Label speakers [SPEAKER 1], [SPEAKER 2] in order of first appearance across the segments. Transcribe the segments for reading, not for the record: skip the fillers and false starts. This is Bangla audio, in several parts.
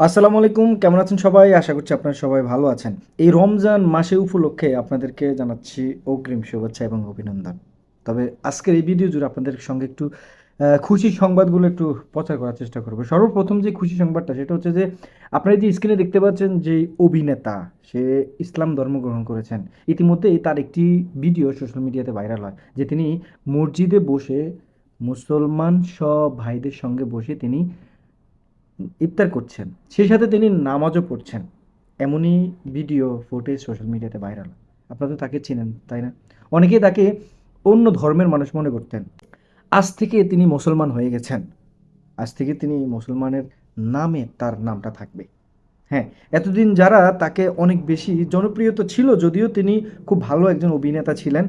[SPEAKER 1] আসসালামু আলাইকুম, কেমন আছেন সবাই? আশা করছি আপনারা সবাই ভালো আছেন। এই রমজান মাসে উপলক্ষে আপনাদেরকে জানাচ্ছি অগ্রিম শুভেচ্ছা এবং অভিনন্দন। তবে আজকের এই ভিডিও জুড়ে আপনাদের সঙ্গে একটু খুশির সংবাদগুলো একটু প্রচার করার চেষ্টা করব। সর্বপ্রথম যে খুশি সংবাদটা সেটা হচ্ছে যে আপনারা যে স্ক্রিনে দেখতে পাচ্ছেন যে অভিনেতা সে ইসলাম ধর্ম গ্রহণ করেছেন। ইতিমধ্যেই তার একটি ভিডিও সোশ্যাল মিডিয়াতে ভাইরাল হয় যে তিনি মসজিদে বসে মুসলমান সব ভাইদের সঙ্গে বসে তিনি ইফতার করছেন। সেই সাথে তিনি নামাজও পড়ছেন। এমনই ভিডিও ফুটেজ সোশ্যাল মিডিয়াতে ভাইরাল। আপনারা তো তাকে চিনেন, তাই না? অনেকেই তাকে অন্য ধর্মের মানুষ মনে করতেন। আজ থেকে তিনি মুসলমান হয়ে গেছেন। আজ থেকে তিনি মুসলমানের নামে তার নামটা থাকবে। হ্যাঁ, এতদিন যারা তাকে অনেক বেশি জনপ্রিয়তা ছিল, যদিও তিনি খুব ভালো একজন অভিনেতা ছিলেন।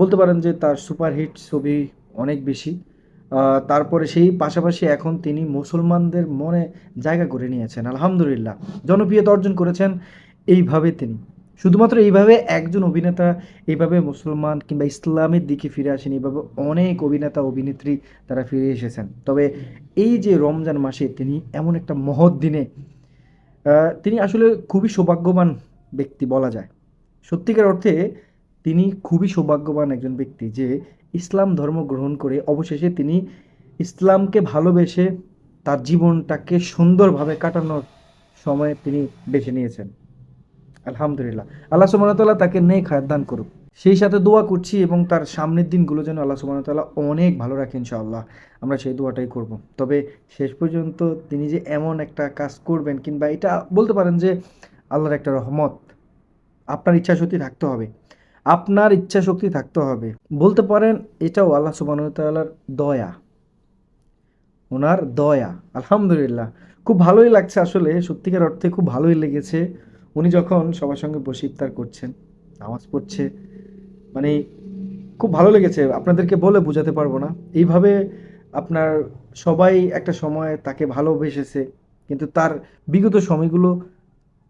[SPEAKER 1] বলতে পারেন যে তার সুপারহিট ছবি অনেক বেশি। তারপরে সেই পাশাপাশি এখন তিনি মুসলমানদের মনে জায়গা করে নিয়েছেন। আলহামদুলিল্লাহ। জনপ্রিয়তা অর্জন করেছেন এইভাবে তিনি। শুধুমাত্র এইভাবে একজন অভিনেতা এইভাবে মুসলমান কিংবা ইসলামের দিকে ফিরে আসেন, এইভাবে অনেক অভিনেতা অভিনেত্রী তারা ফিরে এসেছেন। তবে এই যে রমজান মাসে তিনি এমন একটা মহৎ দিনে তিনি আসলে খুবই সৌভাগ্যবান ব্যক্তি বলা যায়। সত্যিকার অর্থে তিনি খুবই সৌভাগ্যবান একজন ব্যক্তি যে ইসলাম ধর্ম গ্রহণ করে অবশেষে তিনি ইসলামকে ভালোবেসে তার জীবনটাকে সুন্দরভাবে কাটানোর সময় তিনি বেছে নিয়েছেন। আলহামদুলিল্লাহ। আল্লাহ সুবহানাহু ওয়া তাআলা তাকে নেক হায়াত দান করুক। সেই সাথে দোয়া করছি এবং তার সামনের দিনগুলো যেন আল্লাহ সুবহানাহু ওয়া তাআলা অনেক ভালো রাখে ইনশাআল্লাহ। আমরা সেই দোয়াটাই করব। তবে শেষ পর্যন্ত তিনি যে এমন একটা কাজ করবেন কিংবা এটা বলতে পারেন যে আল্লাহর একটা রহমত। আপনার ইচ্ছাশক্তি থাকতে হবে। আপনার ইচ্ছাশক্তি থাকতে হবে। বলতে পারেন এটাও আল্লাহ সুবহানাহু ওয়া তাআলার দয়া। উনার দয়া। আলহামদুলিল্লাহ। খুব ভালোই লাগছে আসলে, সত্যিকার অর্থে খুব ভালোই লেগেছে। উনি যখন সবার সঙ্গে বসে ইফতার করছেন, নামাজ পড়ছে, মানে খুব ভালো লেগেছে। আপনাদেরকে বলে বোঝাতে পারবো না। এইভাবে আপনার সবাই একটা সময় তাকে ভালোবেসেছে। কিন্তু তার বিগত সময়গুলো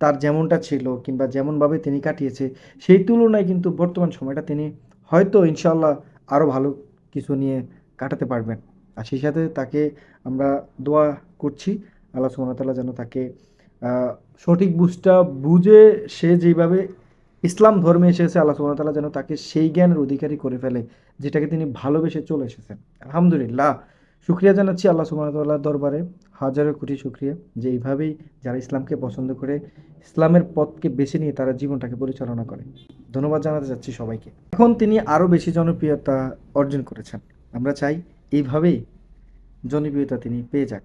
[SPEAKER 1] তার যেমনটা ছিল কিংবা যেমনভাবে তিনি কাটিয়েছে, সেই তুলনায় কিন্তু বর্তমান সময়টা তিনি হয়তো ইনশাআল্লাহ আরও ভালো কিছু নিয়ে কাটাতে পারবেন। আর সেই সাথে তাকে আমরা দোয়া করছি আল্লাহ সুবহানাহু ওয়া তাআলা যেন তাকে আ সঠিক বুঝে সে যেইভাবে ইসলাম ধর্মে এসেছে আল্লাহ সুবহানাহু ওয়া তাআলা যেন তাকে সেই জ্ঞানের অধিকারী করে ফেলে, যেটাকে তিনি ভালোবেসে চলে এসেছেন। আলহামদুলিল্লাহ। শুকরিয়া জানাচ্ছি আল্লাহ সুবহানাহু ওয়া তাআলার দরবারে, হাজারো কোটি শুকরিয়া যে এইভাবেই যারা ইসলামকে পছন্দ করে, ইসলামের পথকে বেছে নিয়ে তারা জীবনটাকে পরিচালনা করে। ধন্যবাদ জানাতে চাচ্ছি সবাইকে। এখন তিনি আরও বেশি জনপ্রিয়তা অর্জন করেছেন। আমরা চাই এইভাবেই জনপ্রিয়তা তিনি পেয়ে যাক।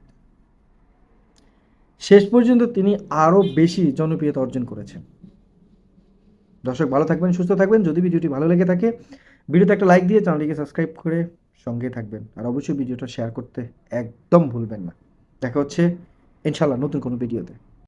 [SPEAKER 1] শেষ পর্যন্ত তিনি আরও বেশি জনপ্রিয়তা অর্জন করেছেন। দর্শক ভালো থাকবেন, সুস্থ থাকবেন। যদি ভিডিওটি ভালো লেগে থাকে ভিডিওতে একটা লাইক দিয়ে চ্যানেলটিকে সাবস্ক্রাইব করে সঙ্গে থাকবেন। আর অবশ্যই ভিডিওটা শেয়ার করতে একদম ভুলবেন না। দেখা হচ্ছে ইনশাআল্লাহ নতুন কোনো ভিডিওতে।